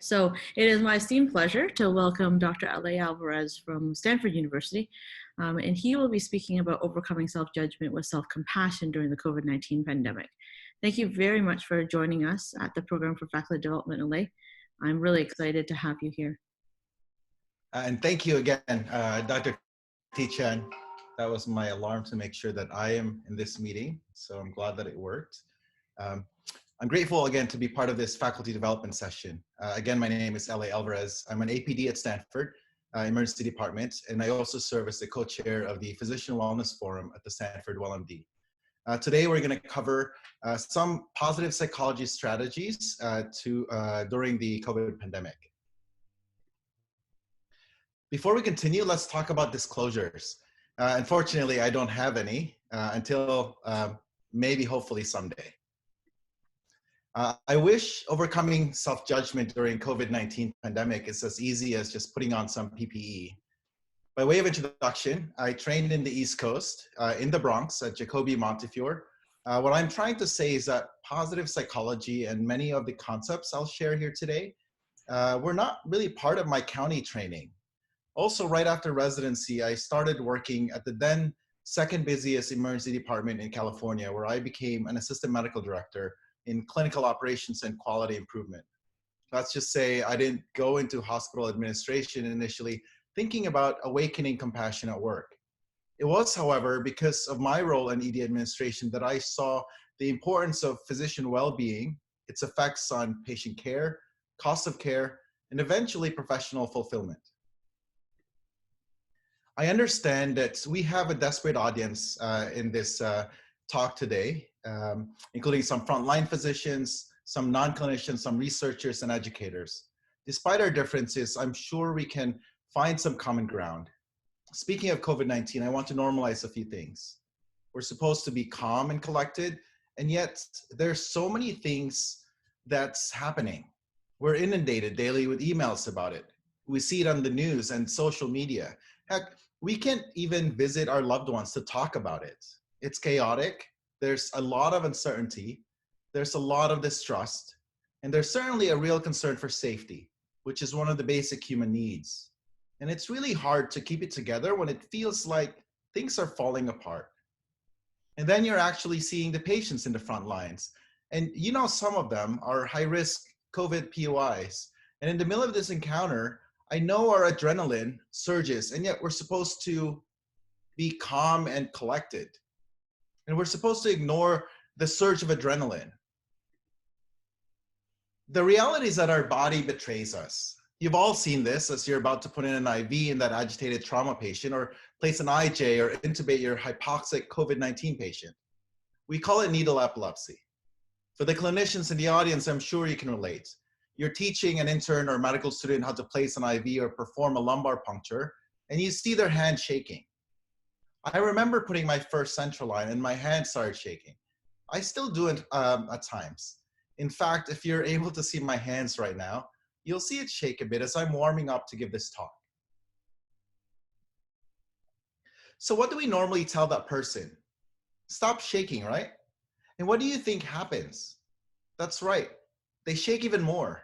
So it is my esteemed pleasure to welcome Dr. Alvarez from Stanford University, and he will be speaking about overcoming self-judgment with self-compassion during the COVID-19 pandemic. Thank you very much for joining us at the Program for Faculty Development in LA. I'm really excited to have you here. And thank you again, Dr. T-Chan. That was my alarm to make sure that I am in this meeting, so I'm glad that it worked. I'm grateful again to be part of this faculty development session. Again, my name is L.A. Alvarez. I'm an APD at Stanford Emergency Department, and I also serve as the co-chair of the Physician Wellness Forum at the Stanford WellMD. Today, we're going to cover some positive psychology strategies during the COVID pandemic. Before we continue, let's talk about disclosures. Unfortunately, I don't have any until maybe hopefully someday. I wish overcoming self-judgment during COVID-19 pandemic is as easy as just putting on some PPE. By way of introduction, I trained in the East Coast, in the Bronx at Jacobi Montefiore. What I'm trying to say is that positive psychology and many of the concepts I'll share here today were not really part of my county training. Also, right after residency, I started working at the then second busiest emergency department in California, where I became an assistant medical director in clinical operations and quality improvement. Let's just say I didn't go into hospital administration initially thinking about awakening compassion at work. It was, however, because of my role in ED administration that I saw the importance of physician well-being, its effects on patient care, cost of care, and eventually professional fulfillment. I understand that we have a desperate audience in this talk today, including some frontline physicians, some non-clinicians, some researchers and educators. Despite our differences, I'm sure we can find some common ground. Speaking of COVID-19, I want to normalize a few things. We're supposed to be calm and collected, and yet there's so many things that's happening. We're inundated daily with emails about it. We see it on the news and social media. Heck, we can't even visit our loved ones to talk about it. It's chaotic. There's a lot of uncertainty. There's a lot of distrust. And there's certainly a real concern for safety, which is one of the basic human needs. And it's really hard to keep it together when it feels like things are falling apart. And then you're actually seeing the patients in the front lines. And you know, some of them are high-risk COVID POIs. And in the middle of this encounter, I know our adrenaline surges, and yet we're supposed to be calm and collected. And we're supposed to ignore the surge of adrenaline. The reality is that our body betrays us. You've all seen this as you're about to put in an IV in that agitated trauma patient, or place an IJ or intubate your hypoxic COVID-19 patient. We call it needle epilepsy. For the clinicians in the audience, I'm sure you can relate. You're teaching an intern or medical student how to place an IV or perform a lumbar puncture, and you see their hand shaking. I remember putting my first central line and my hand started shaking. I still do it at times. In fact, if you're able to see my hands right now, you'll see it shake a bit as I'm warming up to give this talk. So what do we normally tell that person? Stop shaking, right? And what do you think happens? That's right. They shake even more.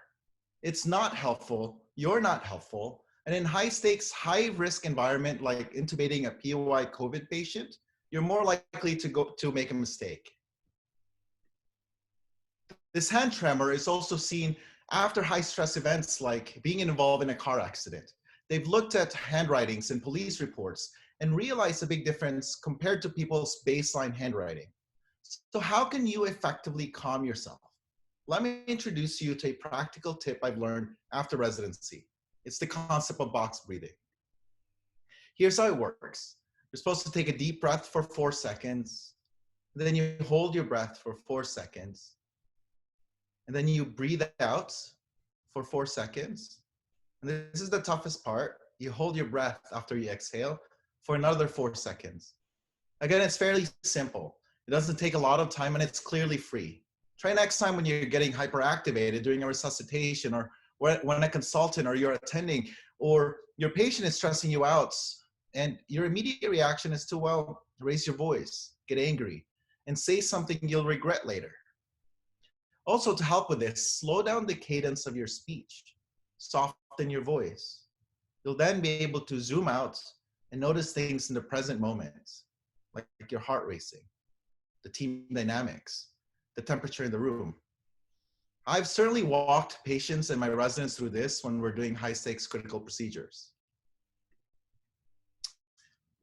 It's not helpful. You're not helpful. And in high stakes, high risk environment like intubating a POI COVID patient, you're more likely to make a mistake. This hand tremor is also seen after high stress events like being involved in a car accident. They've looked at handwritings in police reports and realized a big difference compared to people's baseline handwriting. So how can you effectively calm yourself? Let me introduce you to a practical tip I've learned after residency. It's the concept of box breathing. Here's how it works. You're supposed to take a deep breath for 4 seconds. Then you hold your breath for 4 seconds. And then you breathe out for 4 seconds. And this is the toughest part. You hold your breath after you exhale for another 4 seconds. Again, it's fairly simple. It doesn't take a lot of time and it's clearly free. Try next time when you're getting hyperactivated during a resuscitation, or when a consultant or you're attending or your patient is stressing you out, and your immediate reaction is to, well, raise your voice, get angry, and say something you'll regret later. Also, to help with this, slow down the cadence of your speech. soften your voice. You'll then be able to zoom out and notice things in the present moment, like your heart racing, the team dynamics, the temperature in the room. I've certainly walked patients and my residents through this when we're doing high stakes critical procedures.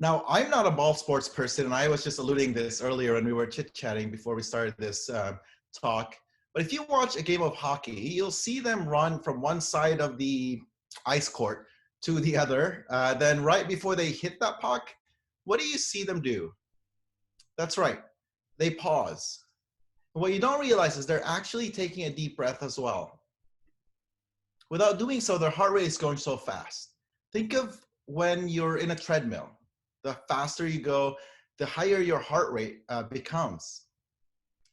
Now, I'm not a ball sports person, and I was just alluding this earlier when we were chit-chatting before we started this talk. But if you watch a game of hockey, you'll see them run from one side of the ice court to the other. Then right before they hit that puck, what do you see them do? That's right, they pause. What you don't realize is they're actually taking a deep breath as well. Without doing so, their heart rate is going so fast. Think of when you're in a treadmill. The faster you go, the higher your heart rate becomes.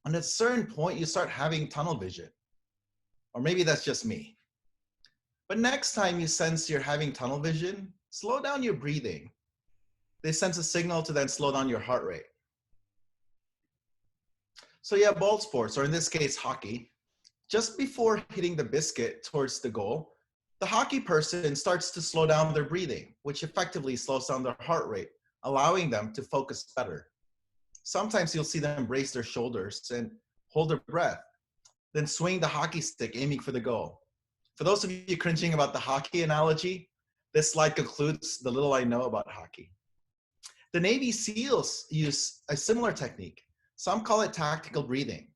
And at a certain point, you start having tunnel vision. Or maybe that's just me. But next time you sense you're having tunnel vision, slow down your breathing. They sense a signal to then slow down your heart rate. So yeah, ball sports, or in this case, hockey, just before hitting the biscuit towards the goal, the hockey person starts to slow down their breathing, which effectively slows down their heart rate, allowing them to focus better. Sometimes you'll see them brace their shoulders and hold their breath, then swing the hockey stick, aiming for the goal. For those of you cringing about the hockey analogy, this slide concludes the little I know about hockey. The Navy SEALs use a similar technique. Some call it tactical breathing.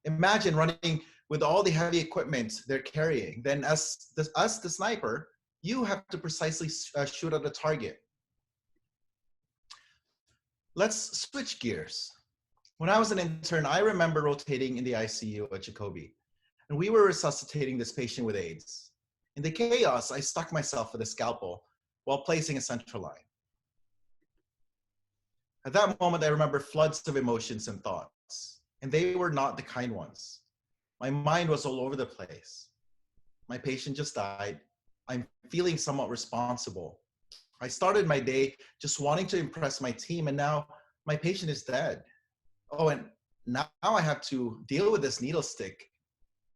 Imagine running with all the heavy equipment they're carrying. Then as the sniper, you have to precisely shoot at a target. Let's switch gears. When I was an intern, I remember rotating in the ICU at Jacobi, and we were resuscitating this patient with AIDS. In the chaos, I stuck myself with a scalpel while placing a central line. At that moment, I remember floods of emotions and thoughts, and they were not the kind ones. My mind was all over the place. My patient just died. I'm feeling somewhat responsible. I started my day just wanting to impress my team, and now my patient is dead. Oh, and now I have to deal with this needle stick,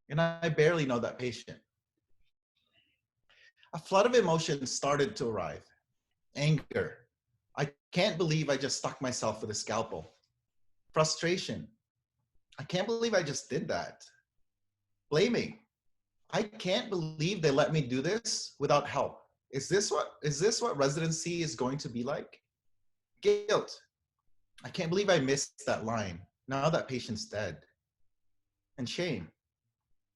and I barely know that patient. A flood of emotions started to arrive. Anger. I can't believe I just stuck myself with a scalpel. Frustration. I can't believe I just did that. Blaming. I can't believe they let me do this without help. Is this what residency is going to be like? Guilt. I can't believe I missed that line. Now that patient's dead. And shame.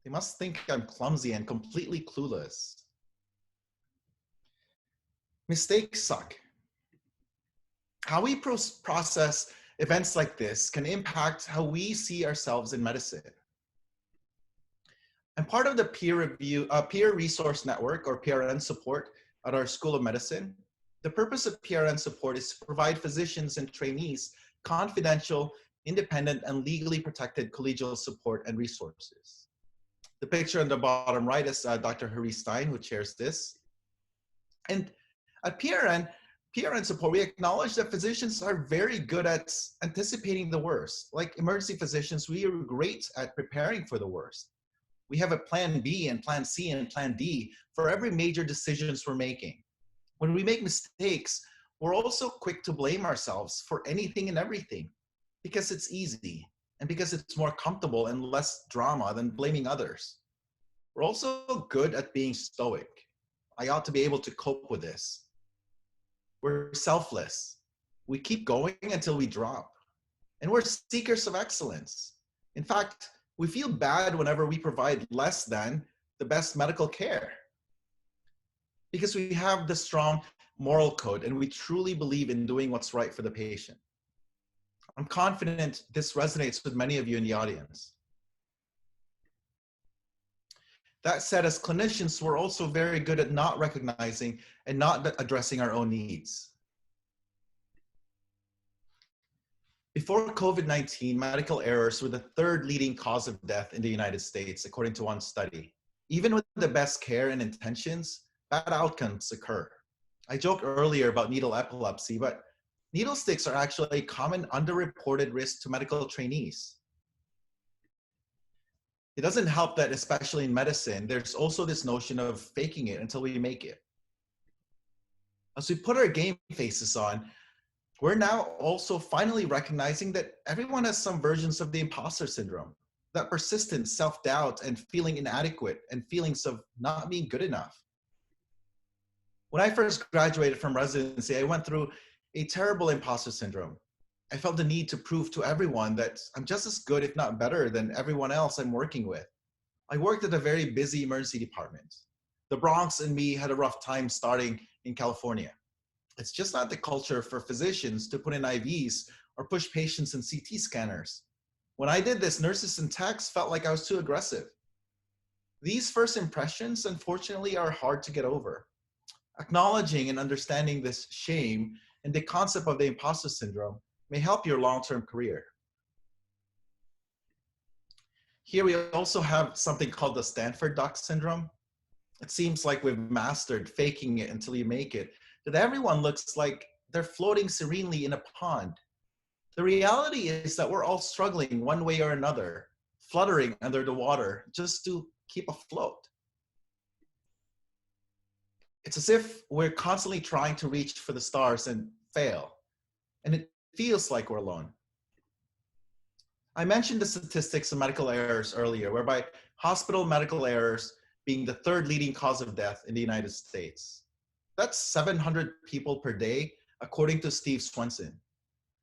They must think I'm clumsy and completely clueless. Mistakes suck. How we process events like this can impact how we see ourselves in medicine. I'm part of the peer resource network, or PRN support, at our School of Medicine. The purpose of PRN support is to provide physicians and trainees confidential, independent, and legally protected collegial support and resources. The picture on the bottom right is Dr. Harry Stein, who chairs this. And at PRN support, we acknowledge that physicians are very good at anticipating the worst. Like emergency physicians, we are great at preparing for the worst. We have a plan B and plan C and plan D for every major decisions we're making. When we make mistakes, we're also quick to blame ourselves for anything and everything because it's easy and because it's more comfortable and less drama than blaming others. We're also good at being stoic. I ought to be able to cope with this. We're selfless. We keep going until we drop. And we're seekers of excellence. In fact, we feel bad whenever we provide less than the best medical care, because we have the strong moral code and we truly believe in doing what's right for the patient. I'm confident this resonates with many of you in the audience. That said, as clinicians, we're also very good at not recognizing and not addressing our own needs. Before COVID-19, medical errors were the third leading cause of death in the United States, according to one study. Even with the best care and intentions, bad outcomes occur. I joked earlier about needle epilepsy, but needle sticks are actually a common underreported risk to medical trainees. It doesn't help that, especially in medicine, there's also this notion of faking it until we make it. As we put our game faces on, we're now also finally recognizing that everyone has some versions of the imposter syndrome, that persistent self-doubt and feeling inadequate and feelings of not being good enough. When I first graduated from residency, I went through a terrible imposter syndrome. I felt the need to prove to everyone that I'm just as good, if not better, than everyone else I'm working with. I worked at a very busy emergency department. The Bronx and me had a rough time starting in California. It's just not the culture for physicians to put in IVs or push patients in CT scanners. When I did this, nurses and techs felt like I was too aggressive. These first impressions, unfortunately, are hard to get over. Acknowledging and understanding this shame and the concept of the imposter syndrome may help your long-term career. Here we also have something called the Stanford Doc Syndrome. It seems like we've mastered faking it until you make it, that everyone looks like they're floating serenely in a pond. The reality is that we're all struggling one way or another, fluttering under the water just to keep afloat. It's as if we're constantly trying to reach for the stars and fail, and it feels like we're alone. I mentioned the statistics of medical errors earlier, whereby hospital medical errors being the third leading cause of death in the United States. That's 700 people per day, according to Steve Swenson.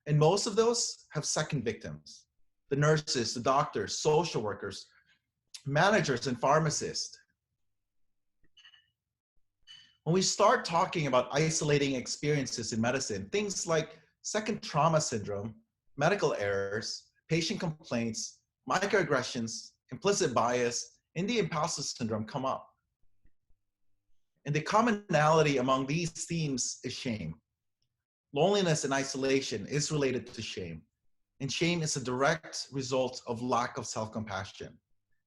And most of those have second victims: the nurses, the doctors, social workers, managers, and pharmacists. When we start talking about isolating experiences in medicine, things like second trauma syndrome, medical errors, patient complaints, microaggressions, implicit bias, and the imposter syndrome come up. And the commonality among these themes is shame. Loneliness and isolation is related to shame, and shame is a direct result of lack of self-compassion.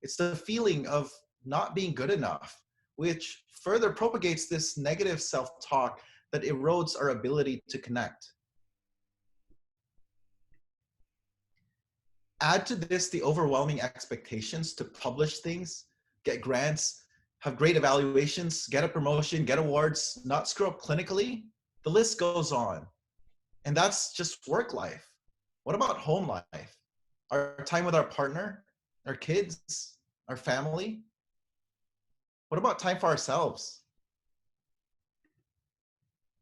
It's the feeling of not being good enough, which further propagates this negative self-talk that erodes our ability to connect. Add to this the overwhelming expectations to publish things, get grants, have great evaluations, get a promotion, get awards, not screw up clinically. The list goes on. And that's just work life. What about home life? Our time with our partner, our kids, our family? What about time for ourselves?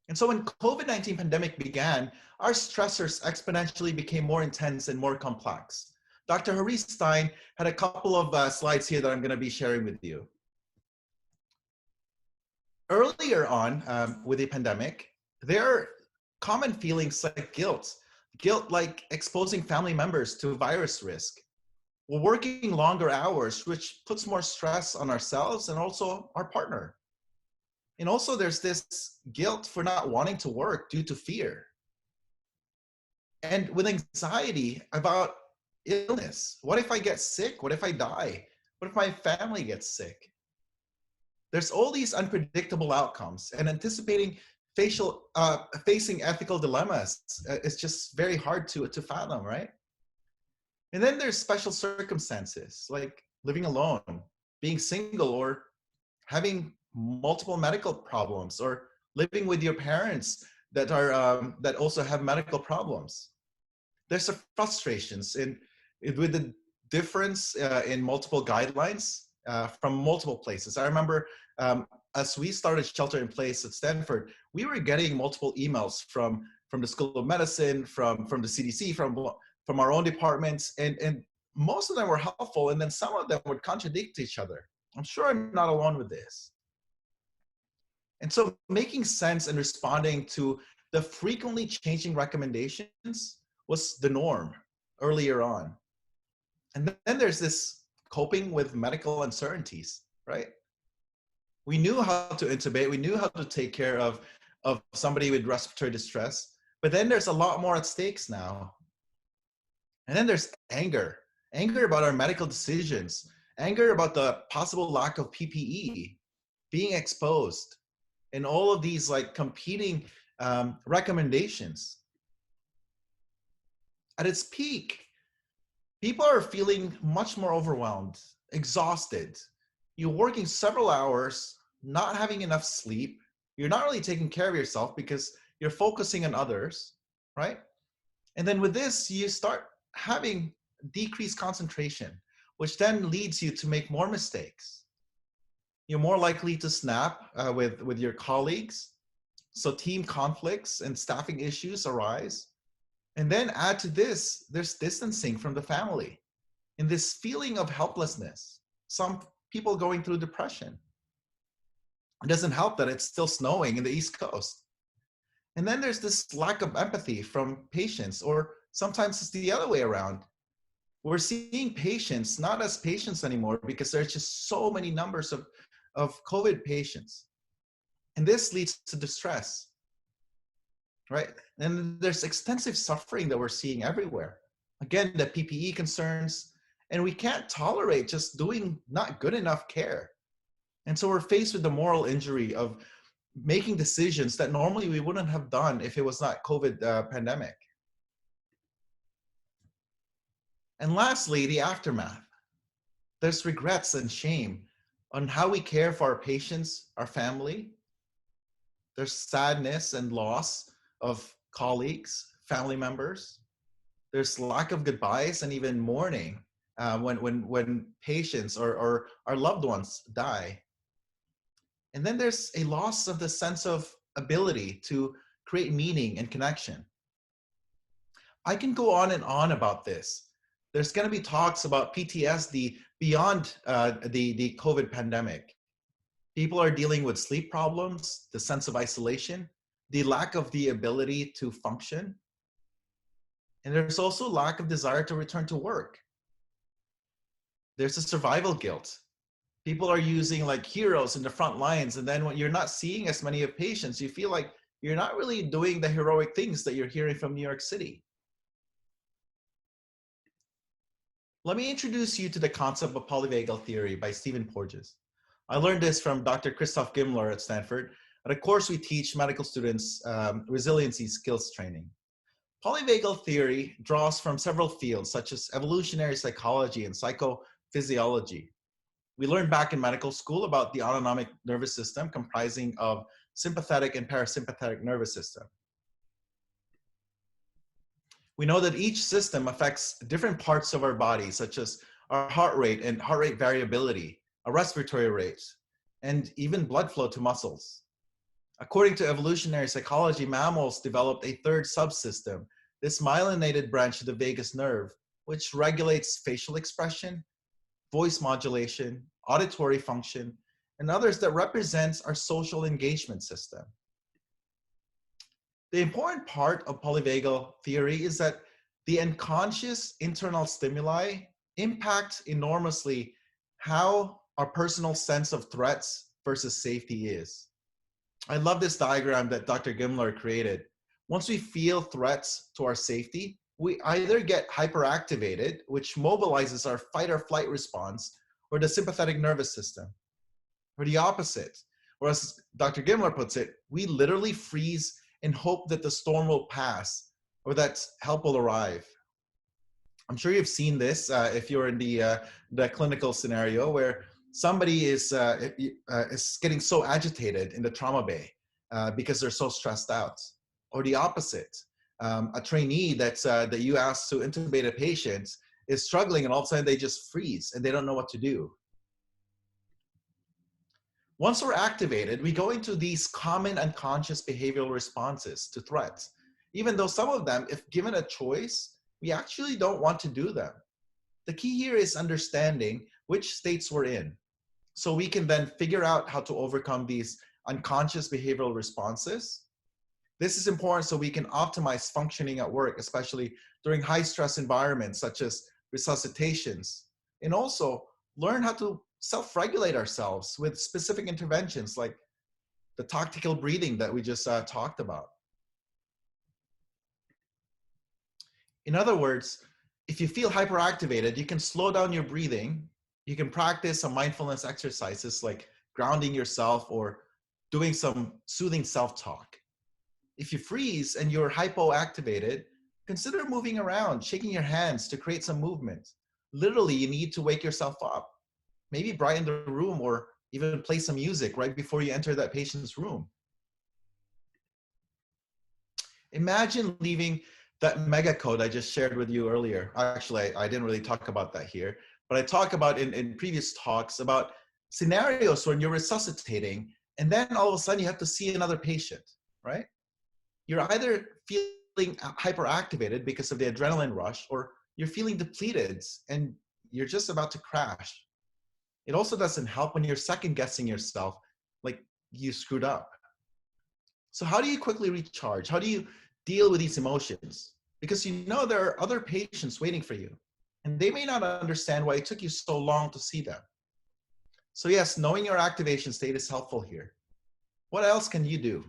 And so when COVID-19 pandemic began, our stressors exponentially became more intense and more complex. Dr. Harry Stein had a couple of slides here that I'm going to be sharing with you. Earlier on with the pandemic, there are common feelings like guilt like exposing family members to virus risk. We're working longer hours, which puts more stress on ourselves and also our partner. And also there's this guilt for not wanting to work due to fear. And with anxiety about illness, what if I get sick? What if I die? What if my family gets sick? There's all these unpredictable outcomes, and anticipating facing ethical dilemmas is just very hard to fathom, right? And then there's special circumstances like living alone, being single, or having multiple medical problems, or living with your parents that are that also have medical problems. There's frustrations with the difference in multiple guidelines from multiple places. I remember as we started shelter in place at Stanford, we were getting multiple emails from the School of Medicine, from the CDC, from our own departments, and most of them were helpful, and then some of them would contradict each other. I'm sure I'm not alone with this. And so making sense and responding to the frequently changing recommendations was the norm earlier on. And then there's this coping with medical uncertainties, right? We knew how to intubate, we knew how to take care of somebody with respiratory distress, but then there's a lot more at stakes now. And then there's anger about our medical decisions, anger about the possible lack of PPE, being exposed, and all of these like competing recommendations. At its peak, people are feeling much more overwhelmed exhausted. You're working several hours, not having enough sleep. You're not really taking care of yourself because you're focusing on others, right? And then with this, you start having decreased concentration, which then leads you to make more mistakes. You're more likely to snap with your colleagues. So team conflicts and staffing issues arise. And then add to this, there's distancing from the family and this feeling of helplessness. Some people going through depression. It doesn't help that it's still snowing in the East Coast. And then there's this lack of empathy from patients, or sometimes it's the other way around. We're seeing patients not as patients anymore because there's just so many numbers of COVID patients. And this leads to distress, right? And there's extensive suffering that we're seeing everywhere. Again, the PPE concerns, and we can't tolerate just doing not good enough care. And so we're faced with the moral injury of making decisions that normally we wouldn't have done if it was not COVID pandemic. And lastly, the aftermath. There's regrets and shame on how we care for our patients, our family. There's sadness and loss of colleagues, family members. There's lack of goodbyes and even mourning when patients or our loved ones die. And then there's a loss of the sense of ability to create meaning and connection. I can go on and on about this. There's going to be talks about PTSD beyond the COVID pandemic. People are dealing with sleep problems, the sense of isolation, the lack of the ability to function. And there's also lack of desire to return to work. There's a survival guilt. People are using like heroes in the front lines. And then when you're not seeing as many of patients, you feel like you're not really doing the heroic things that you're hearing from New York City. Let me introduce you to the concept of polyvagal theory by Stephen Porges. I learned this from Dr. Christoph Gimler at Stanford. At a course we teach medical students resiliency skills training. Polyvagal theory draws from several fields such as evolutionary psychology and psychophysiology. We learned back in medical school about the autonomic nervous system comprising of sympathetic and parasympathetic nervous system. We know that each system affects different parts of our body, such as our heart rate and heart rate variability, our respiratory rates, and even blood flow to muscles. According to evolutionary psychology, mammals developed a third subsystem, this myelinated branch of the vagus nerve, which regulates facial expression, voice modulation, auditory function, and others that represents our social engagement system. The important part of polyvagal theory is that the unconscious internal stimuli impact enormously how our personal sense of threats versus safety is. I love this diagram that Dr. Gimler created. Once we feel threats to our safety, we either get hyperactivated, which mobilizes our fight or flight response, or the sympathetic nervous system, or the opposite. Or as Dr. Gimler puts it, we literally freeze and hope that the storm will pass or that help will arrive. I'm sure you've seen this if you're in the clinical scenario where somebody is getting so agitated in the trauma bay because they're so stressed out. Or the opposite, a trainee that you asked to intubate a patient is struggling and all of a sudden they just freeze and they don't know what to do. Once we're activated, we go into these common unconscious behavioral responses to threats, even though some of them, if given a choice, we actually don't want to do them. The key here is understanding which states we're in, so we can then figure out how to overcome these unconscious behavioral responses. This is important so we can optimize functioning at work, especially during high stress environments such as resuscitations, and also learn how to self-regulate ourselves with specific interventions like the tactical breathing that we just talked about. In other words, if you feel hyperactivated, you can slow down your breathing. You can practice some mindfulness exercises like grounding yourself or doing some soothing self-talk. If you freeze and you're hypoactivated, consider moving around, shaking your hands to create some movement. Literally, you need to wake yourself up. Maybe brighten the room or even play some music right before you enter that patient's room. Imagine leaving that mega code I just shared with you earlier. Actually, I didn't really talk about that here, but I talk about in previous talks about scenarios when you're resuscitating and then all of a sudden you have to see another patient, right? You're either feeling hyperactivated because of the adrenaline rush, or you're feeling depleted and you're just about to crash. It also doesn't help when you're second guessing yourself, like you screwed up. So how do you quickly recharge? How do you deal with these emotions? Because you know there are other patients waiting for you, and they may not understand why it took you so long to see them. So yes, knowing your activation state is helpful here. What else can you do?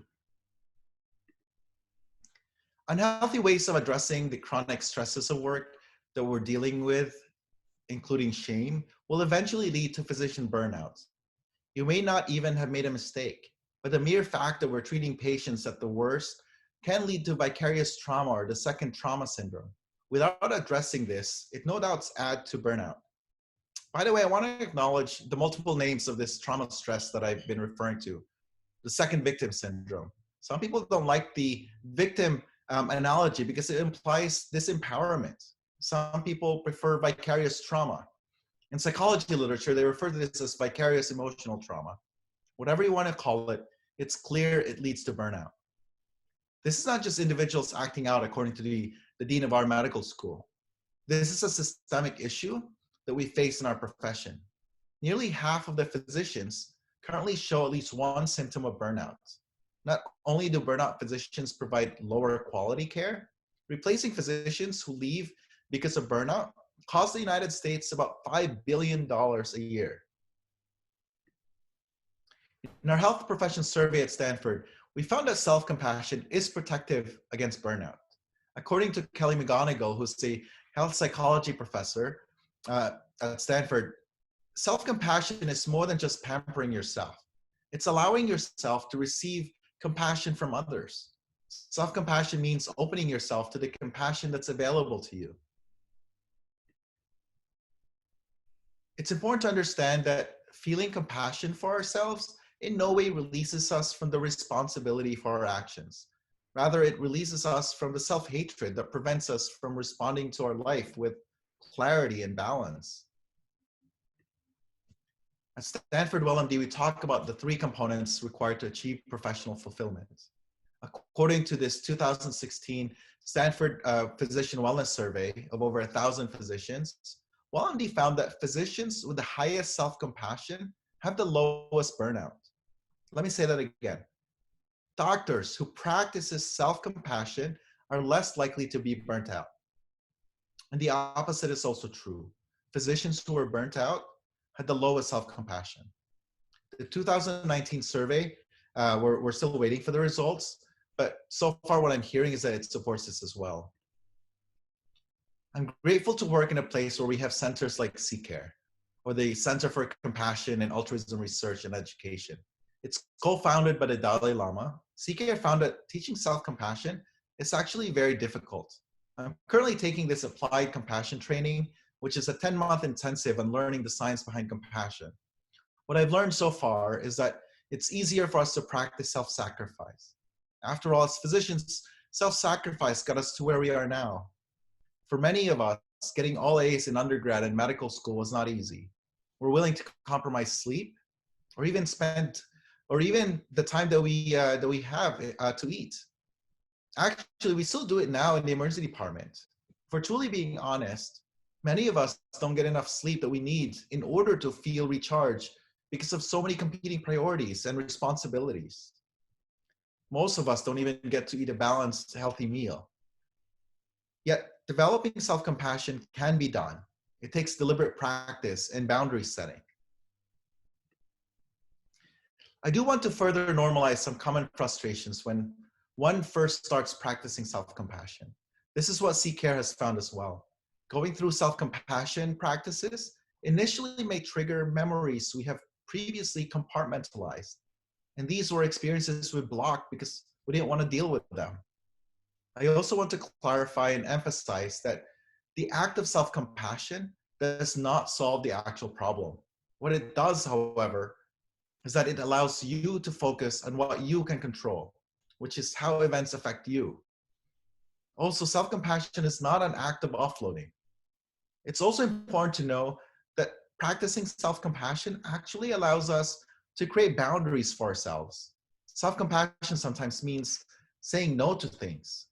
Unhealthy ways of addressing the chronic stresses of work that we're dealing with, including shame, will eventually lead to physician burnout. You may not even have made a mistake, but the mere fact that we're treating patients at the worst can lead to vicarious trauma or the second trauma syndrome. Without addressing this, it no doubt adds to burnout. By the way, I want to acknowledge the multiple names of this trauma stress that I've been referring to. The second victim syndrome. Some people don't like the victim analogy because it implies disempowerment. Some people prefer vicarious trauma. In psychology literature, they refer to this as vicarious emotional trauma. Whatever you want to call it, it's clear it leads to burnout. This is not just individuals acting out according to the dean of our medical school. This is a systemic issue that we face in our profession. Nearly half of the physicians currently show at least one symptom of burnout. Not only do burnout physicians provide lower quality care, replacing physicians who leave because of burnout costs the United States about $5 billion a year. In our health profession survey at Stanford, we found that self-compassion is protective against burnout. According to Kelly McGonigal, who's the health psychology professor at Stanford, self-compassion is more than just pampering yourself. It's allowing yourself to receive compassion from others. Self-compassion means opening yourself to the compassion that's available to you. It's important to understand that feeling compassion for ourselves in no way releases us from the responsibility for our actions. Rather, it releases us from the self-hatred that prevents us from responding to our life with clarity and balance. At Stanford WellMD, we talk about the three components required to achieve professional fulfillment. According to this 2016 Stanford Physician Wellness Survey of over 1,000 physicians, WellMD found that physicians with the highest self-compassion have the lowest burnout. Let me say that again. Doctors who practice self-compassion are less likely to be burnt out. And the opposite is also true. Physicians who are burnt out had the lowest self-compassion. The 2019 survey, we're still waiting for the results, but so far what I'm hearing is that it supports this as well. I'm grateful to work in a place where we have centers like CCARE, or the Center for Compassion and Altruism Research and Education. It's co-founded by the Dalai Lama. CCARE found that teaching self-compassion is actually very difficult. I'm currently taking this applied compassion training, which is a 10-month intensive on learning the science behind compassion. What I've learned so far is that it's easier for us to practice self-sacrifice. After all, as physicians, self-sacrifice got us to where we are now. For many of us, getting all A's in undergrad and medical school was not easy. We're willing to compromise sleep, or even the time that we have to eat. Actually, we still do it now in the emergency department. If we're truly being honest, many of us don't get enough sleep that we need in order to feel recharged because of so many competing priorities and responsibilities. Most of us don't even get to eat a balanced, healthy meal. Yet, developing self-compassion can be done. It takes deliberate practice and boundary setting. I do want to further normalize some common frustrations when one first starts practicing self-compassion. This is what CCARE has found as well. Going through self-compassion practices initially may trigger memories we have previously compartmentalized. And these were experiences we blocked because we didn't want to deal with them. I also want to clarify and emphasize that the act of self-compassion does not solve the actual problem. What it does, however, is that it allows you to focus on what you can control, which is how events affect you. Also, self-compassion is not an act of offloading. It's also important to know that practicing self-compassion actually allows us to create boundaries for ourselves. Self-compassion sometimes means saying no to things.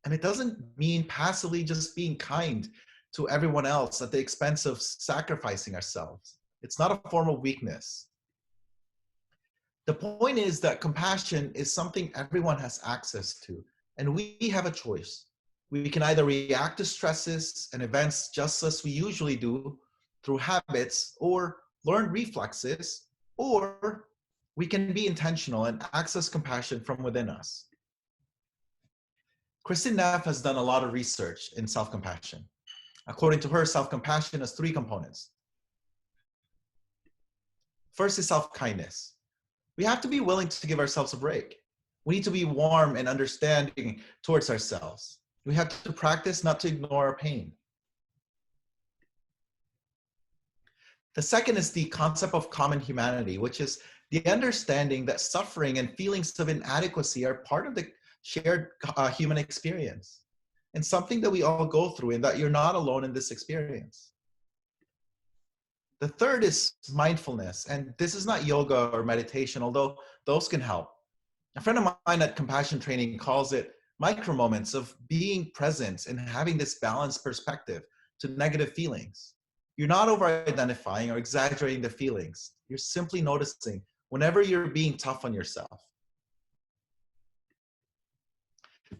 And it doesn't mean passively just being kind to everyone else at the expense of sacrificing ourselves. It's not a form of weakness. The point is that compassion is something everyone has access to, and we have a choice. We can either react to stresses and events just as we usually do through habits or learned reflexes, or we can be intentional and access compassion from within us. Kristin Neff has done a lot of research in self-compassion. According to her, self-compassion has three components. First is self-kindness. We have to be willing to give ourselves a break. We need to be warm and understanding towards ourselves. We have to practice not to ignore our pain. The second is the concept of common humanity, which is the understanding that suffering and feelings of inadequacy are part of the shared human experience and something that we all go through, and that you're not alone in this experience. The third is mindfulness, and this is not yoga or meditation, although those can help. A friend of mine at Compassion Training calls it micro moments of being present and having this balanced perspective to negative feelings. You're not over-identifying or exaggerating the feelings. You're simply noticing whenever you're being tough on yourself.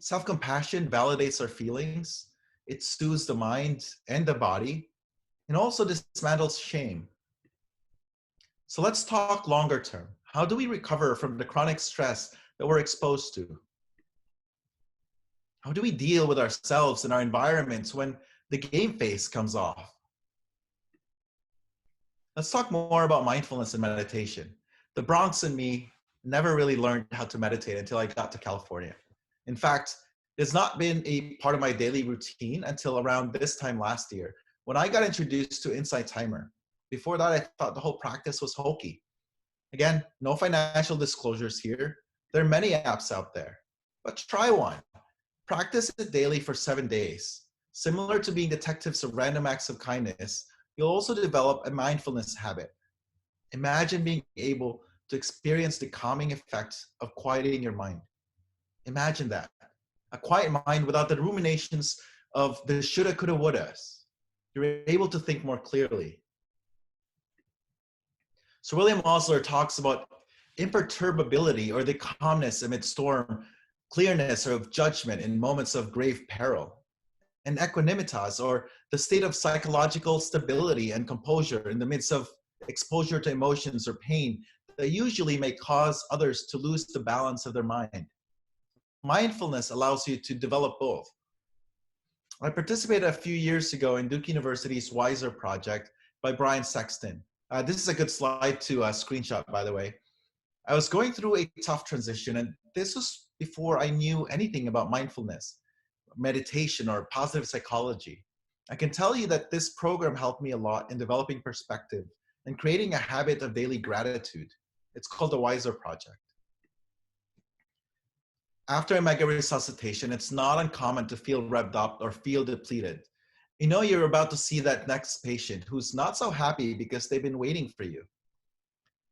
Self-compassion validates our feelings. It soothes the mind and the body, and also dismantles shame. So let's talk longer term. How do we recover from the chronic stress that we're exposed to? How do we deal with ourselves and our environments when the game face comes off? Let's talk more about mindfulness and meditation. The Bronx and me never really learned how to meditate until I got to California. In fact, it's not been a part of my daily routine until around this time last year, when I got introduced to Insight Timer. Before that, I thought the whole practice was hokey. Again, no financial disclosures here. There are many apps out there, but try one. Practice it daily for 7 days. Similar to being detectives of random acts of kindness, you'll also develop a mindfulness habit. Imagine being able to experience the calming effect of quieting your mind. Imagine that. A quiet mind without the ruminations of the shoulda, coulda, wouldas. You're able to think more clearly. So William Osler talks about imperturbability, or the calmness amid storm, clearness or of judgment in moments of grave peril, and equanimitas, or the state of psychological stability and composure in the midst of exposure to emotions or pain that usually may cause others to lose the balance of their mind. Mindfulness allows you to develop both. I participated a few years ago in Duke University's Wiser project by Brian Sexton. This is a good slide to screenshot, by the way. I was going through a tough transition, and this was before I knew anything about mindfulness, meditation, or positive psychology. I can tell you that this program helped me a lot in developing perspective and creating a habit of daily gratitude. It's called the Wiser Project. After a mega resuscitation, it's not uncommon to feel revved up or feel depleted. You know you're about to see that next patient who's not so happy because they've been waiting for you.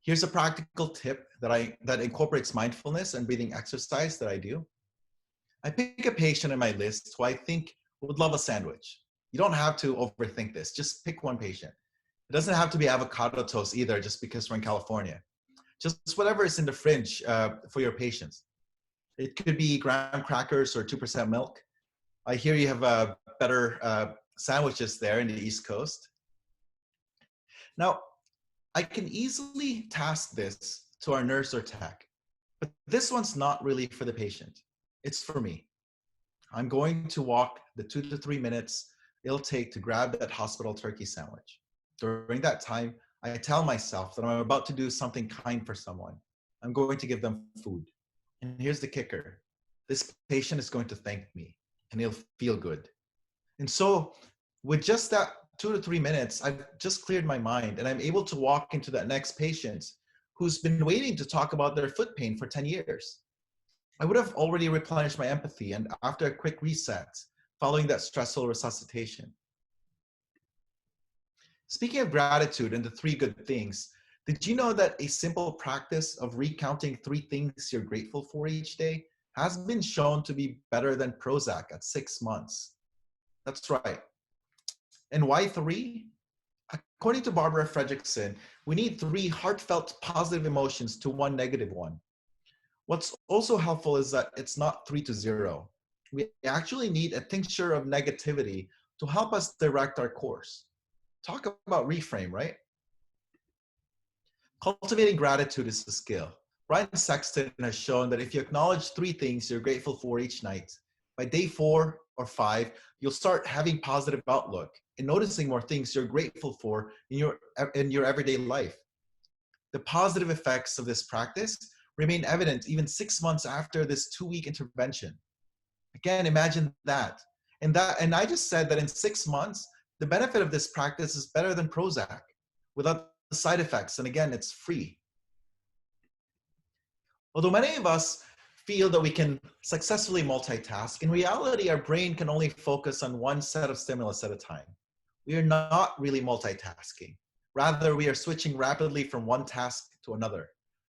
Here's a practical tip that incorporates mindfulness and breathing exercise that I do. I pick a patient in my list who I think would love a sandwich. You don't have to overthink this. Just pick one patient. It doesn't have to be avocado toast either, just because we're in California. Just whatever is in the fridge for your patients. It could be graham crackers or 2% milk. I hear you have better sandwiches there in the East Coast. Now, I can easily task this to our nurse or tech, but this one's not really for the patient. It's for me. I'm going to walk the 2 to 3 minutes it'll take to grab that hospital turkey sandwich. During that time, I tell myself that I'm about to do something kind for someone. I'm going to give them food. And here's the kicker. This patient is going to thank me, and he'll feel good. And so with just that 2 to 3 minutes, I've just cleared my mind and I'm able to walk into that next patient who's been waiting to talk about their foot pain for 10 years. I would have already replenished my empathy and after a quick reset, following that stressful resuscitation. Speaking of gratitude and the 3 good things, did you know that a simple practice of recounting 3 things you're grateful for each day has been shown to be better than Prozac at 6 months? That's right. And why 3? According to Barbara Fredrickson, we need 3 heartfelt positive emotions to 1 negative one. What's also helpful is that it's not 3 to 0. We actually need a tincture of negativity to help us direct our course. Talk about reframe, right? Cultivating gratitude is a skill. Brian Sexton has shown that if you acknowledge 3 things you're grateful for each night, by day 4 or 5, you'll start having positive outlook and noticing more things you're grateful for in your everyday life. The positive effects of this practice remain evident even 6 months after this 2-week intervention. Again, imagine that. And I just said that in 6 months, the benefit of this practice is better than Prozac without the side effects. And again, it's free. Although many of us feel that we can successfully multitask, in reality, our brain can only focus on one set of stimulus at a time. We are not really multitasking. Rather, we are switching rapidly from one task to another.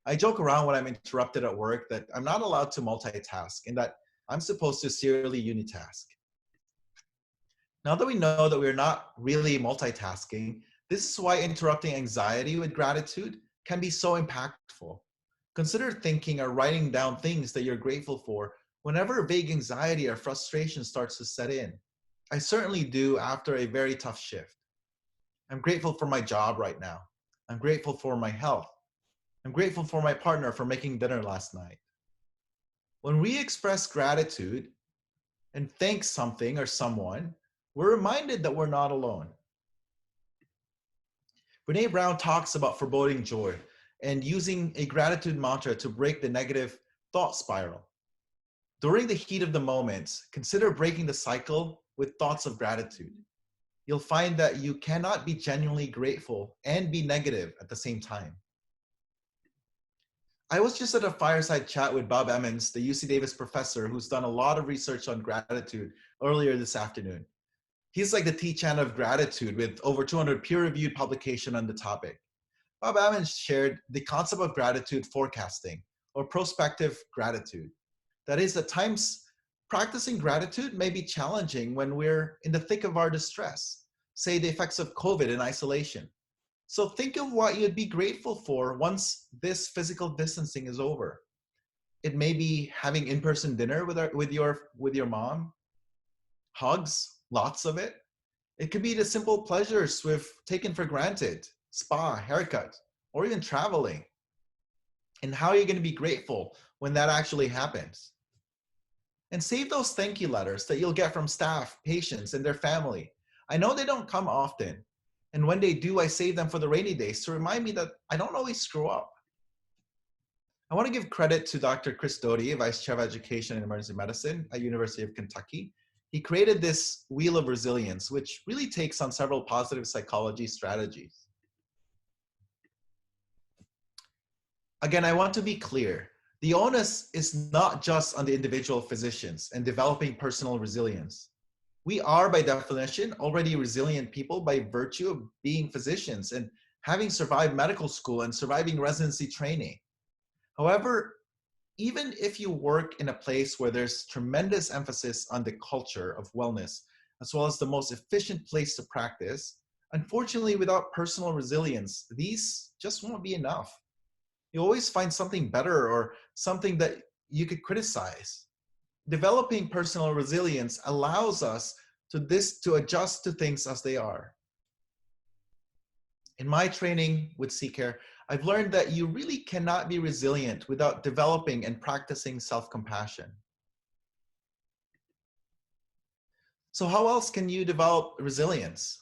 I joke around when I'm interrupted at work that I'm not allowed to multitask and that I'm supposed to serially unitask. Now that we know that we're not really multitasking, this is why interrupting anxiety with gratitude can be so impactful. Consider thinking or writing down things that you're grateful for whenever vague anxiety or frustration starts to set in. I certainly do after a very tough shift. I'm grateful for my job right now. I'm grateful for my health. I'm grateful for my partner for making dinner last night. When we express gratitude and thank something or someone, we're reminded that we're not alone. Brene Brown talks about foreboding joy and using a gratitude mantra to break the negative thought spiral. During the heat of the moment, consider breaking the cycle with thoughts of gratitude. You'll find that you cannot be genuinely grateful and be negative at the same time. I was just at a fireside chat with Bob Emmons, the UC Davis professor who's done a lot of research on gratitude earlier this afternoon. He's like the teacher of gratitude with over 200 peer-reviewed publications on the topic. Bob Emmons shared the concept of gratitude forecasting or prospective gratitude. That is, at times, practicing gratitude may be challenging when we're in the thick of our distress, say the effects of COVID and isolation. So think of what you'd be grateful for once this physical distancing is over. It may be having in-person dinner with your mom, hugs, lots of it. It could be the simple pleasures we've taken for granted, spa, haircut, or even traveling. And how are you going to be grateful when that actually happens? And save those thank you letters that you'll get from staff, patients, and their family. I know they don't come often. And when they do, I save them for the rainy days to remind me that I don't always screw up. I want to give credit to Dr. Chris Doty, Vice Chair of Education and Emergency Medicine at University of Kentucky. He created this wheel of resilience, which really takes on several positive psychology strategies. Again, I want to be clear. The onus is not just on the individual physicians and developing personal resilience. We are, by definition, already resilient people by virtue of being physicians and having survived medical school and surviving residency training. However, even if you work in a place where there's tremendous emphasis on the culture of wellness, as well as the most efficient place to practice, unfortunately, without personal resilience, these just won't be enough. You always find something better or something that you could criticize. Developing personal resilience allows us to adjust to things as they are. In my training with CCARE, I've learned that you really cannot be resilient without developing and practicing self-compassion. So how else can you develop resilience?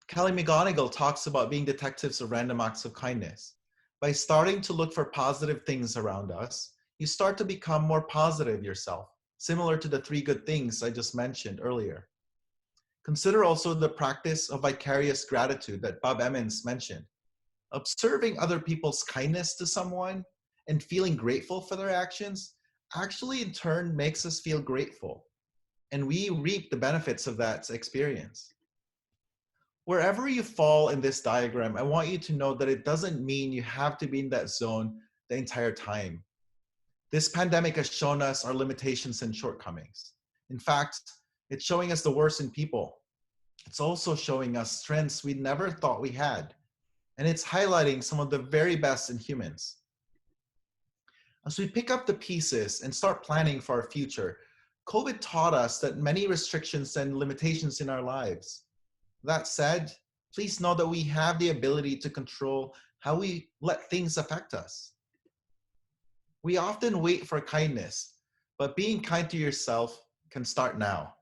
Kelly McGonigal talks about being detectives of random acts of kindness. By starting to look for positive things around us, you start to become more positive yourself, similar to the 3 good things I just mentioned earlier. Consider also the practice of vicarious gratitude that Bob Emmons mentioned. Observing other people's kindness to someone and feeling grateful for their actions actually in turn makes us feel grateful, and we reap the benefits of that experience. Wherever you fall in this diagram, I want you to know that it doesn't mean you have to be in that zone the entire time. This pandemic has shown us our limitations and shortcomings. In fact, it's showing us the worst in people. It's also showing us strengths we never thought we had. And it's highlighting some of the very best in humans. As we pick up the pieces and start planning for our future, COVID taught us that many restrictions and limitations in our lives. That said, please know that we have the ability to control how we let things affect us. We often wait for kindness, but being kind to yourself can start now.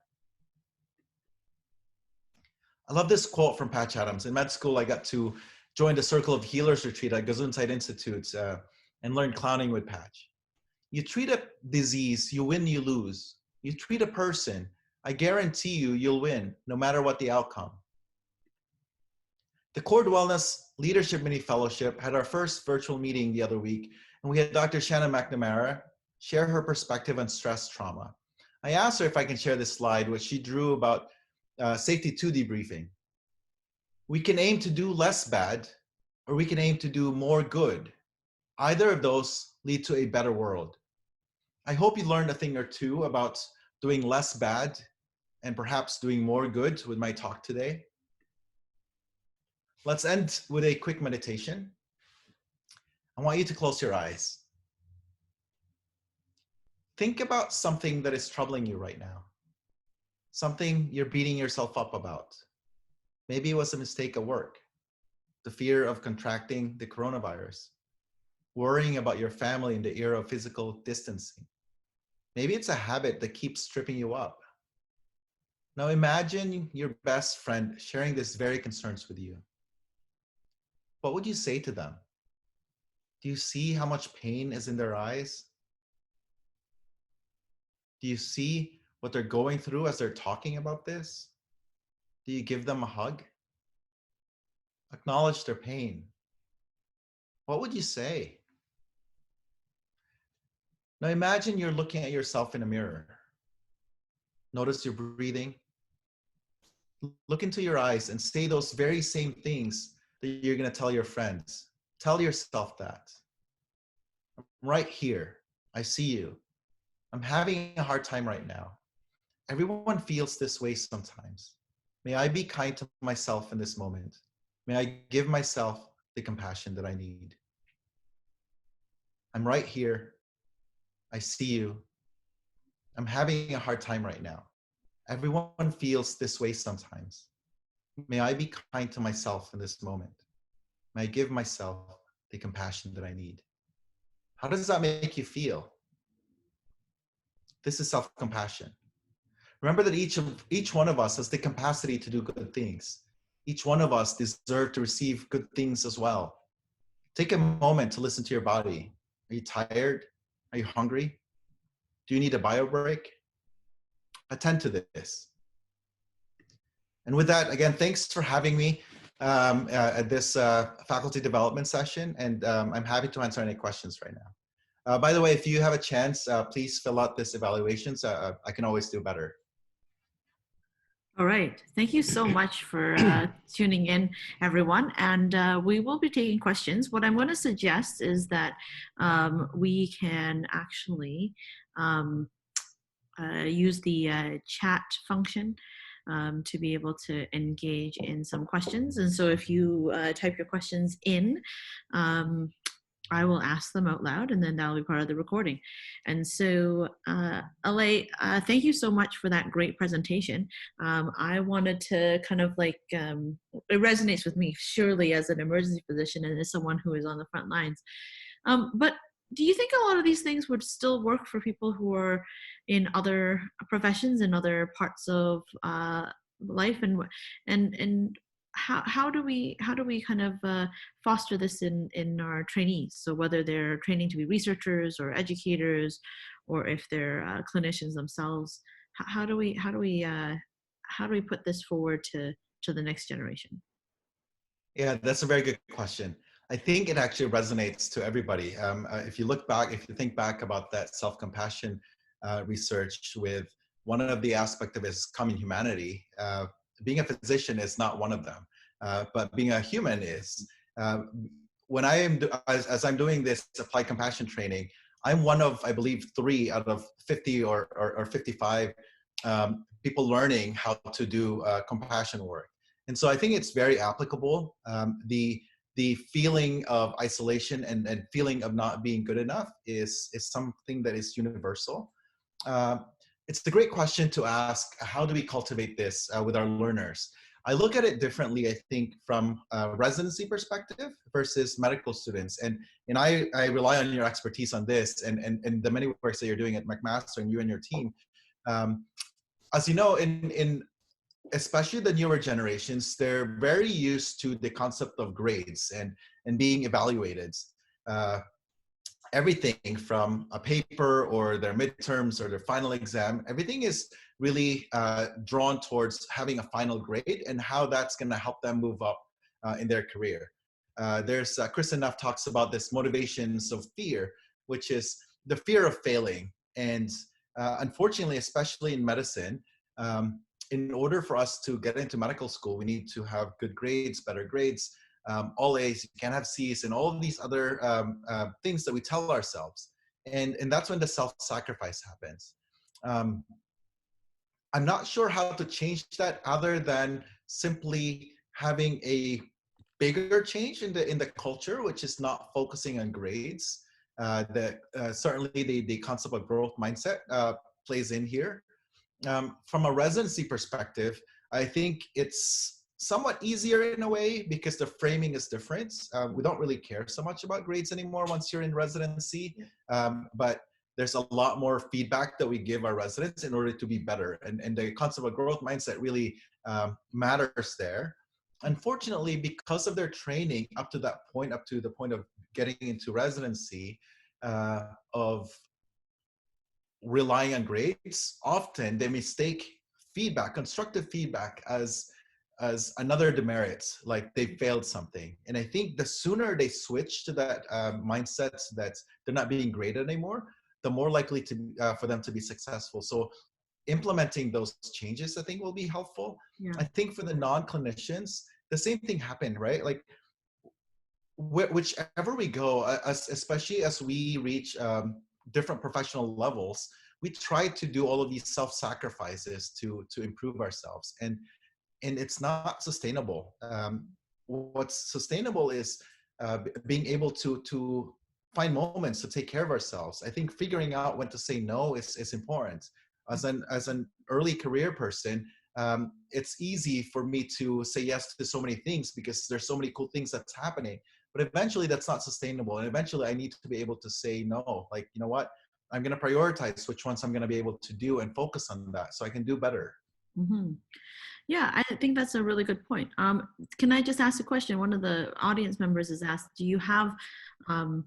I love this quote from Patch Adams. In med school, I got to join the Circle of Healers retreat at Gesundheit Institute and learn clowning with Patch. You treat a disease, you win, you lose. You treat a person, I guarantee you, you'll win, no matter what the outcome. The Cord Wellness Leadership Mini Fellowship had our first virtual meeting the other week, and we had Dr. Shannon McNamara share her perspective on stress trauma. I asked her if I can share this slide, which she drew about safety 2 debriefing. We can aim to do less bad, or we can aim to do more good. Either of those lead to a better world. I hope you learned a thing or two about doing less bad and perhaps doing more good with my talk today. Let's end with a quick meditation. I want you to close your eyes. Think about something that is troubling you right now. Something you're beating yourself up about. Maybe it was a mistake at work, the fear of contracting the coronavirus, worrying about your family in the era of physical distancing. Maybe it's a habit that keeps tripping you up. Now imagine your best friend sharing these very concerns with you. What would you say to them? Do you see how much pain is in their eyes? Do you see what they're going through as they're talking about this? Do you give them a hug? Acknowledge their pain. What would you say? Now imagine you're looking at yourself in a mirror. Notice your breathing. Look into your eyes and say those very same things that you're going to tell your friends. Tell yourself that. I'm right here. I see you. I'm having a hard time right now. Everyone feels this way sometimes. May I be kind to myself in this moment. May I give myself the compassion that I need. I'm right here. I see you. I'm having a hard time right now. Everyone feels this way sometimes. May I be kind to myself in this moment. May I give myself the compassion that I need. How does that make you feel? This is self-compassion. Remember that each one of us has the capacity to do good things. Each one of us deserves to receive good things as well. Take a moment to listen to your body. Are you tired? Are you hungry? Do you need a bio break? Attend to this. And with that, again, thanks for having me at this faculty development session. And I'm happy to answer any questions right now. By the way, if you have a chance, please fill out this evaluation. So I can always do better. All right. Thank you so much for tuning in, everyone. And we will be taking questions. What I'm going to suggest is that we can actually use the chat function to be able to engage in some questions. And so if you type your questions in, I will ask them out loud, and then that'll be part of the recording. And so, Alay, thank you so much for that great presentation. I wanted to kind of like, it resonates with me surely as an emergency physician and as someone who is on the front lines. But do you think a lot of these things would still work for people who are in other professions and other parts of life, and how do we kind of foster this in our trainees? So whether they're training to be researchers or educators, or if they're clinicians themselves, how do we how do we put this forward to the next generation? Yeah, that's a very good question. I think it actually resonates to everybody. If you look back, if you think back about that self-compassion research, with one of the aspects of it is common humanity. Being a physician is not one of them, but being a human is. Uh, when I am, as I'm doing this applied compassion training, I'm one of, I believe, 3 out of 50 or 55 people learning how to do compassion work. And so I think it's very applicable. The feeling of isolation and feeling of not being good enough is something that is universal. It's a great question to ask, how do we cultivate this with our learners? I look at it differently, I think, from a residency perspective versus medical students. And I rely on your expertise on this and the many works that you're doing at McMaster and you and your team. As you know, in especially the newer generations, they're very used to the concept of grades and being evaluated. Everything from a paper or their midterms or their final exam, everything is really drawn towards having a final grade and how that's going to help them move up in their career. There's Kristen Neff talks about this motivations of fear, which is the fear of failing. And unfortunately, especially in medicine, in order for us to get into medical school, we need to have good grades, better grades, all A's, you can't have C's, and all of these other things that we tell ourselves. And that's when the self-sacrifice happens. I'm not sure how to change that other than simply having a bigger change in the culture, which is not focusing on grades. Certainly the concept of growth mindset plays in here. From a residency perspective, I think it's somewhat easier in a way because the framing is different. We don't really care so much about grades anymore once you're in residency, but there's a lot more feedback that we give our residents in order to be better. And the concept of growth mindset really matters there. Unfortunately, because of their training up to that point, up to the point of getting into residency, of relying on grades, often they mistake feedback, constructive feedback, as another demerit, like they failed something. And I think the sooner they switch to that mindset that they're not being graded anymore, the more likely to for them to be successful. So implementing those changes, I think, will be helpful. Yeah. I think for the non-clinicians, the same thing happened, right? Like whichever we go, especially as we reach different professional levels, we try to do all of these self-sacrifices to improve ourselves, and it's not sustainable. What's sustainable is being able to find moments to take care of ourselves. I think figuring out when to say no is important. As an early career person, it's easy for me to say yes to so many things because there's so many cool things that's happening. But eventually that's not sustainable. And eventually I need to be able to say no. Like, you know what? I'm going to prioritize which ones I'm going to be able to do and focus on that so I can do better. Mm-hmm. Yeah, I think that's a really good point. Can I just ask a question? One of the audience members has asked, do you have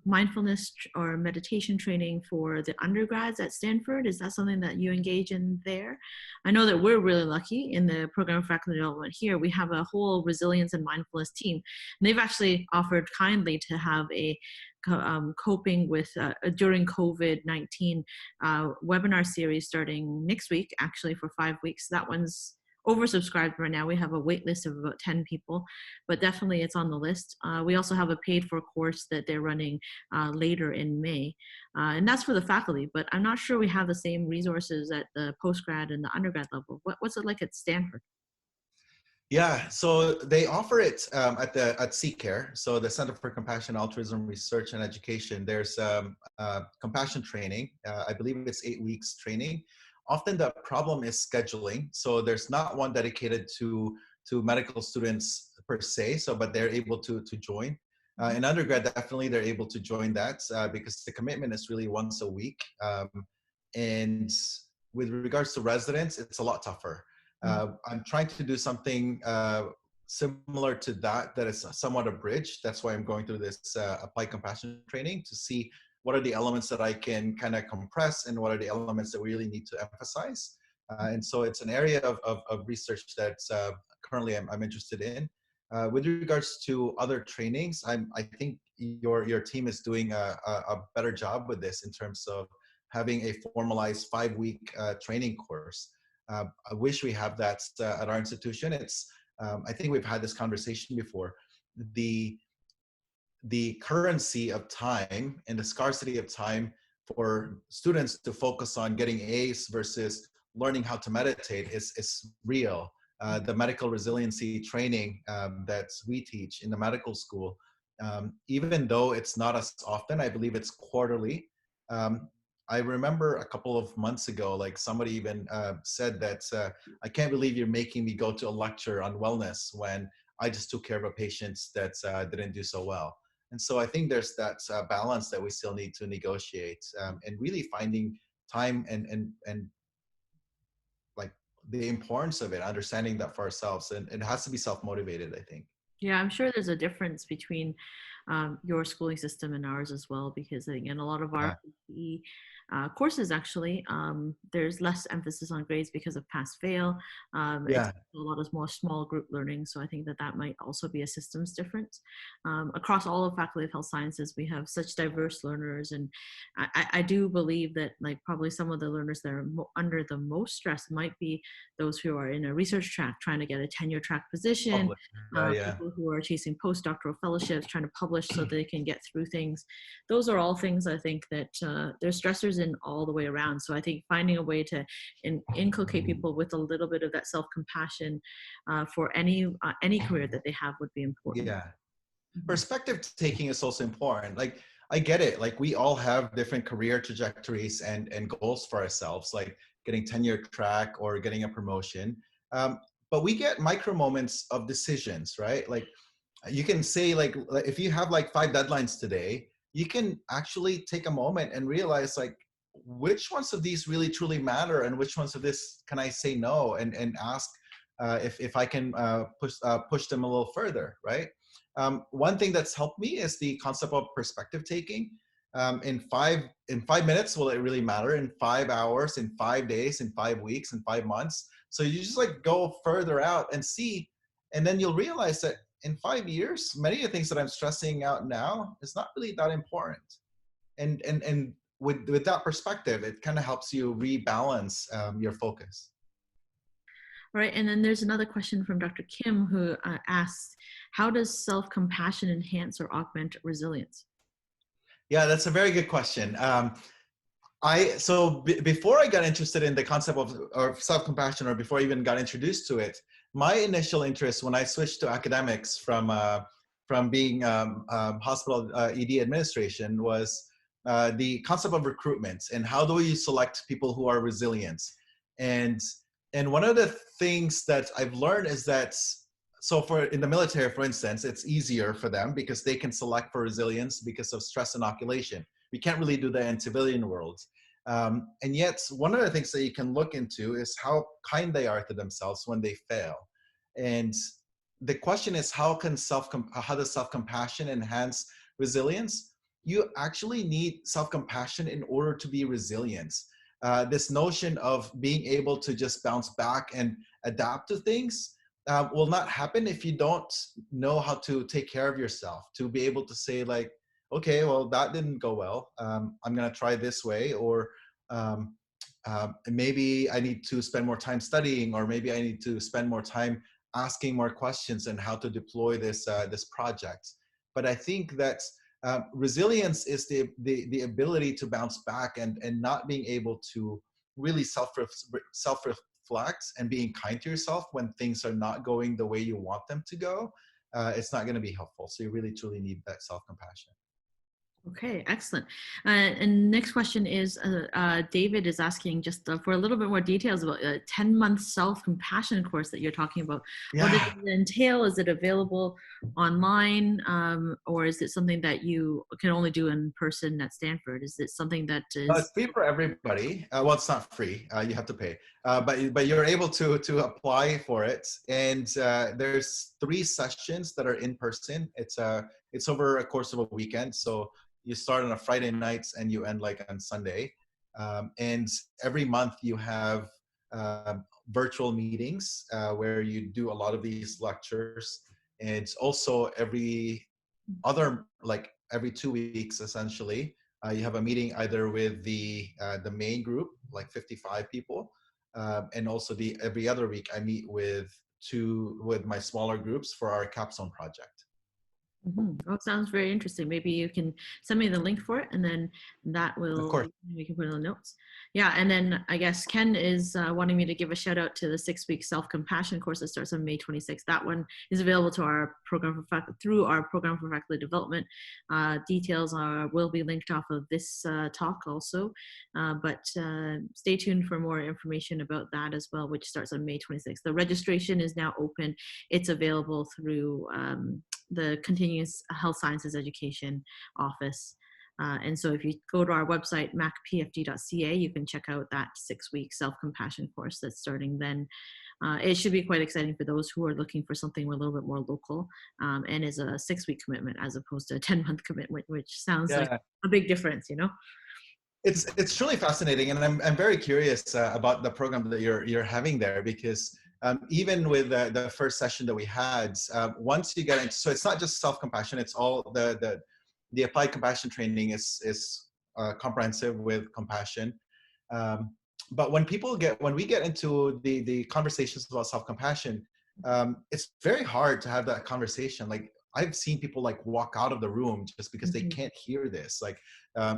mindfulness or meditation training for the undergrads at Stanford? Is that something that you engage in there? I know that we're really lucky in the program of faculty development here. We have a whole resilience and mindfulness team. And they've actually offered kindly to have a coping with during COVID-19 webinar series starting next week, actually for 5 weeks. That one's oversubscribed right now. We have a wait list of about 10 people, but definitely it's on the list. We also have a paid for course that they're running later in May, and that's for the faculty, but I'm not sure we have the same resources at the postgrad and the undergrad level. What's it like at Stanford? Yeah, so they offer it at CCARE, so the Center for Compassion, Altruism, Research, and Education. There's compassion training. I believe it's 8 weeks training. Often the problem is scheduling. So there's not one dedicated to medical students per se, but they're able to join. In undergrad, definitely they're able to join that because the commitment is really once a week. And with regards to residents, it's a lot tougher. I'm trying to do something similar to that is somewhat a bridge. That's why I'm going through this applied compassion training to see what are the elements that I can kind of compress and what are the elements that we really need to emphasize. And so it's an area of research that's currently I'm interested in. With regards to other trainings, I think your team is doing a better job with this in terms of having a formalized 5-week training course. I wish we have that at our institution. I think we've had this conversation before. The currency of time and the scarcity of time for students to focus on getting A's versus learning how to meditate is real. The medical resiliency training that we teach in the medical school, even though it's not as often, I believe it's quarterly. I remember a couple of months ago, like somebody even said that, I can't believe you're making me go to a lecture on wellness when I just took care of a patient that didn't do so well. And so I think there's that balance that we still need to negotiate, and really finding time and like the importance of it, understanding that for ourselves, and it has to be self-motivated, I think. Yeah, I'm sure there's a difference between your schooling system and ours as well, because again, a lot of our PE courses actually, there's less emphasis on grades because of pass-fail. It's a lot of more small group learning, so I think that might also be a systems difference. Across all of Faculty of Health Sciences, we have such diverse learners, and I do believe that like probably some of the learners that are under the most stress might be those who are in a research track trying to get a tenure track position. People who are chasing postdoctoral fellowships, trying to publish so they can get through things. Those are all things I think that there's stressors in all the way around. So I think finding a way to inculcate people with a little bit of that self-compassion for any career that they have would be important. Yeah. Perspective taking is also important. Like, I get it. Like, we all have different career trajectories and goals for ourselves, like getting tenure track or getting a promotion. But we get micro moments of decisions, right? Like, you can say, like, if you have like 5 deadlines today, you can actually take a moment and realize, like, which ones of these really truly matter and which ones of this can I say no, and ask if I can push them a little further, right? One thing that's helped me is the concept of perspective taking. In 5 minutes, will it really matter? In 5 hours, in 5 days, in 5 weeks, in 5 months? So you just like go further out and see, and then you'll realize that in 5 years, many of the things that I'm stressing out now is not really that important. And with that perspective, it kind of helps you rebalance your focus. All right, and then there's another question from Dr. Kim who asks, how does self-compassion enhance or augment resilience? Yeah, that's a very good question. Before I got interested in the concept of self-compassion, or before I even got introduced to it, my initial interest when I switched to academics from being hospital ED administration was the concept of recruitment and how do you select people who are resilient. And one of the things that I've learned is that, so in the military, for instance, it's easier for them because they can select for resilience because of stress inoculation. We can't really do that in civilian world. And yet, one of the things that you can look into is how kind they are to themselves when they fail. And the question is, how does self-compassion enhance resilience? You actually need self-compassion in order to be resilient. This notion of being able to just bounce back and adapt to things will not happen if you don't know how to take care of yourself, to be able to say, like, okay, well, that didn't go well. I'm going to try this way, or maybe I need to spend more time studying, or maybe I need to spend more time asking more questions and how to deploy this project. But I think that resilience is the ability to bounce back and not being able to really self-reflect and being kind to yourself when things are not going the way you want them to go. It's not going to be helpful. So you really truly need that self-compassion. Okay, excellent. And next question is, David is asking just for a little bit more details about a 10-month self-compassion course that you're talking about. Yeah. What does it entail? Is it available online, or is it something that you can only do in person at Stanford? Is it something that is... it's free for everybody. Well, it's not free. You have to pay. But you're able to apply for it. And there's 3 sessions that are in person. It's over a course of a weekend. So you start on a Friday night and you end like on Sunday. And every month you have virtual meetings where you do a lot of these lectures. And also every 2 weeks, essentially, you have a meeting either with the main group, like 55 people, and also every other week I meet with my smaller groups for our capstone project. Oh, sounds very interesting. Maybe you can send me the link for it, and then that will, Of course. we can put it in the notes. Yeah, and then I guess Ken is wanting me to give a shout out to the 6-week self-compassion course that starts on May 26th. That one is available to our program through our program for faculty development. Details will be linked off of this talk also, but stay tuned for more information about that as well, which starts on May 26th. The registration is now open. It's available through the Continuous Health Sciences Education Office. And so if you go to our website, MacPFD.ca, you can check out that 6-week self-compassion course that's starting then. It should be quite exciting for those who are looking for something a little bit more local, and is a 6-week commitment as opposed to a 10-month commitment, which sounds like a big difference, you know? It's truly fascinating, and I'm very curious about the program that you're having there, because even with the first session that we had, once you get into, so it's not just self-compassion, it's all the applied compassion training is comprehensive with compassion. But when we get into the conversations about self-compassion, it's very hard to have that conversation. Like, I've seen people like walk out of the room just because they can't hear this. Like,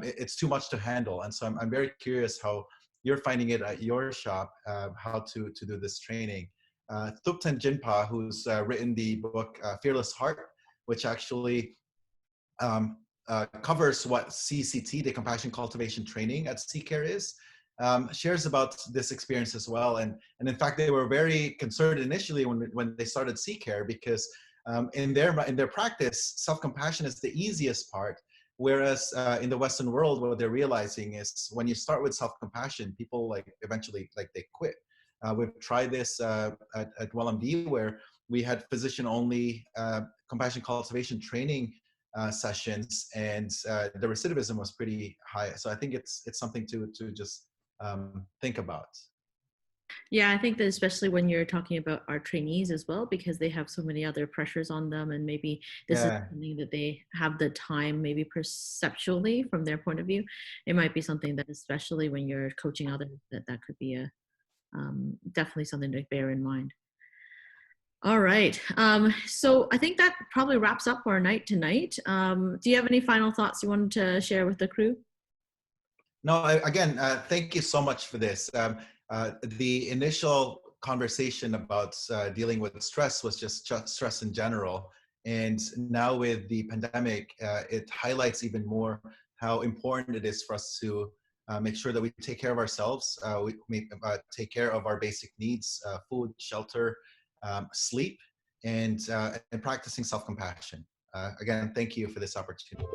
it's too much to handle. And so I'm very curious how you're finding it at your shop, how to do this training. Thupten Jinpa, who's written the book Fearless Heart, which actually covers what CCT, the Compassion Cultivation Training at CCARE is, shares about this experience as well. And in fact, they were very concerned initially when they started CCARE, because in their practice, self-compassion is the easiest part. Whereas in the Western world, what they're realizing is when you start with self-compassion, people eventually they quit. We've tried this at WellMD, where we had physician-only compassion cultivation training sessions, and the recidivism was pretty high. So I think it's something to just think about. Yeah, I think that especially when you're talking about our trainees as well, because they have so many other pressures on them, and maybe this is something that they have the time, maybe perceptually from their point of view, it might be something that, especially when you're coaching others, that could be a definitely something to bear in mind. All right. So I think that probably wraps up our night tonight. Do you have any final thoughts you wanted to share with the crew? No, again, thank you so much for this. The initial conversation about dealing with stress was just stress in general. And now with the pandemic, it highlights even more how important it is for us to make sure that we take care of ourselves, we take care of our basic needs, food, shelter, sleep, and practicing self-compassion. Again, thank you for this opportunity.